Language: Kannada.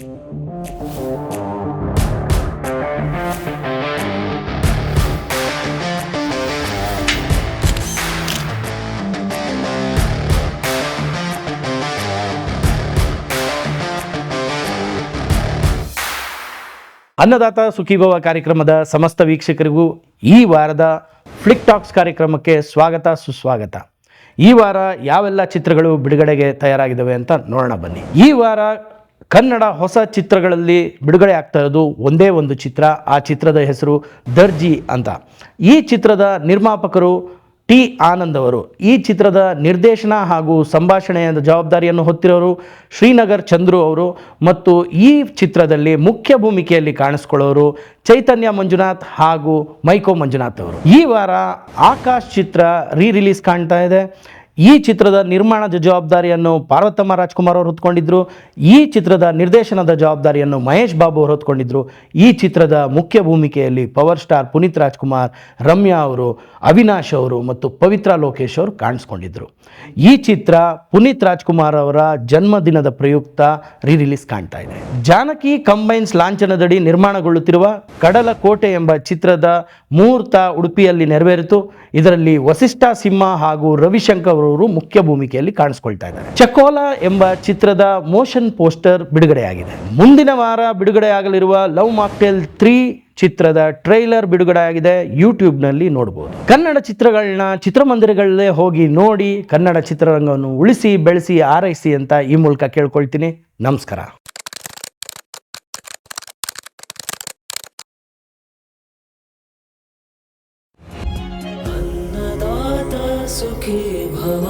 ಅನ್ನದಾತ ಸುಖೀಭವ ಕಾರ್ಯಕ್ರಮದ ಸಮಸ್ತ ವೀಕ್ಷಕರಿಗೂ ಈ ವಾರದ ಫ್ಲಿಕ್ ಟಾಕ್ಸ್ ಕಾರ್ಯಕ್ರಮಕ್ಕೆ ಸ್ವಾಗತ ಸುಸ್ವಾಗತ. ಈ ವಾರ ಯಾವೆಲ್ಲ ಚಿತ್ರಗಳು ಬಿಡುಗಡೆಗೆ ತಯಾರಾಗಿದ್ದಾವೆ ಅಂತ ನೋಡೋಣ ಬನ್ನಿ. ಈ ವಾರ ಕನ್ನಡ ಹೊಸ ಚಿತ್ರಗಳಲ್ಲಿ ಬಿಡುಗಡೆ ಆಗ್ತಾ ಇರೋದು ಒಂದೇ ಒಂದು ಚಿತ್ರ. ಆ ಚಿತ್ರದ ಹೆಸರು ದರ್ಜಿ ಅಂತ. ಈ ಚಿತ್ರದ ನಿರ್ಮಾಪಕರು ಟಿ ಆನಂದ್ ಅವರು. ಈ ಚಿತ್ರದ ನಿರ್ದೇಶನ ಹಾಗೂ ಸಂಭಾಷಣೆಯ ಜವಾಬ್ದಾರಿಯನ್ನು ಹೊತ್ತಿರೋರು ಶ್ರೀನಗರ್ ಚಂದ್ರು ಅವರು. ಮತ್ತು ಈ ಚಿತ್ರದಲ್ಲಿ ಮುಖ್ಯ ಭೂಮಿಕೆಯಲ್ಲಿ ಕಾಣಿಸ್ಕೊಳ್ಳೋರು ಚೈತನ್ಯ ಮಂಜುನಾಥ್ ಹಾಗೂ ಮೈಕೋ ಮಂಜುನಾಥ್ ಅವರು. ಈ ವಾರ ಆಕಾಶ್ ಚಿತ್ರ ರಿಲೀಸ್ ಕಾಣ್ತಾ ಇದೆ. ಈ ಚಿತ್ರದ ನಿರ್ಮಾಣದ ಜವಾಬ್ದಾರಿಯನ್ನು ಪಾರ್ವತಮ್ಮ ರಾಜ್ಕುಮಾರ್ ಅವರು ಹೊತ್ಕೊಂಡಿದ್ರು. ಈ ಚಿತ್ರದ ನಿರ್ದೇಶನದ ಜವಾಬ್ದಾರಿಯನ್ನು ಮಹೇಶ್ ಬಾಬು ಅವರು ಹೊತ್ಕೊಂಡಿದ್ರು. ಈ ಚಿತ್ರದ ಮುಖ್ಯ ಭೂಮಿಕೆಯಲ್ಲಿ ಪವರ್ ಸ್ಟಾರ್ ಪುನೀತ್ ರಾಜ್ಕುಮಾರ್, ರಮ್ಯಾ ಅವರು, ಅವಿನಾಶ್ ಅವರು ಮತ್ತು ಪವಿತ್ರ ಲೋಕೇಶ್ ಅವರು ಕಾಣಿಸ್ಕೊಂಡಿದ್ರು. ಈ ಚಿತ್ರ ಪುನೀತ್ ರಾಜ್ಕುಮಾರ್ ಅವರ ಜನ್ಮದಿನದ ಪ್ರಯುಕ್ತ ರಿಲೀಸ್ ಕಾಣ್ತಾ ಇದೆ. ಜಾನಕಿ ಕಂಬೈನ್ಸ್ ಲಾಂಛನದಡಿ ನಿರ್ಮಾಣಗೊಳ್ಳುತ್ತಿರುವ ಕಡಲ ಕೋಟೆ ಎಂಬ ಚಿತ್ರದ ಮುಹೂರ್ತ ಉಡುಪಿಯಲ್ಲಿ ನೆರವೇರಿತು. ಇದರಲ್ಲಿ ವಸಿಷ್ಠ ಸಿಂಹ ಹಾಗೂ ರವಿಶಂಕರ್ ಅವರು ಮುಖ್ಯ ಭೂಮಿಕೆಯಲ್ಲಿ ಕಾಣಿಸ್ಕೊಳ್ತಾ ಇದ್ದಾರೆ. ಚಕೋಲ ಎಂಬ ಚಿತ್ರದ ಮೋಷನ್ ಪೋಸ್ಟರ್ ಬಿಡುಗಡೆಯಾಗಿದೆ. ಮುಂದಿನ ವಾರ ಬಿಡುಗಡೆಯಾಗಲಿರುವ ಲವ್ ಮಾಕ್ಟೇಲ್ 3 ಚಿತ್ರದ ಟ್ರೈಲರ್ ಬಿಡುಗಡೆಯಾಗಿದೆ. ಯೂಟ್ಯೂಬ್ನಲ್ಲಿ ನೋಡಬಹುದು. ಕನ್ನಡ ಚಿತ್ರಗಳನ್ನ ಚಿತ್ರಮಂದಿರಗಳಲ್ಲೇ ಹೋಗಿ ನೋಡಿ ಕನ್ನಡ ಚಿತ್ರರಂಗವನ್ನು ಉಳಿಸಿ ಬೆಳೆಸಿ ಆರೈಸಿ ಅಂತ ಈ ಮೂಲಕ ಕೇಳ್ಕೊಳ್ತೀನಿ. ನಮಸ್ಕಾರ. ಅನ್ನದಾತ ಸುಖೀ ಭವ.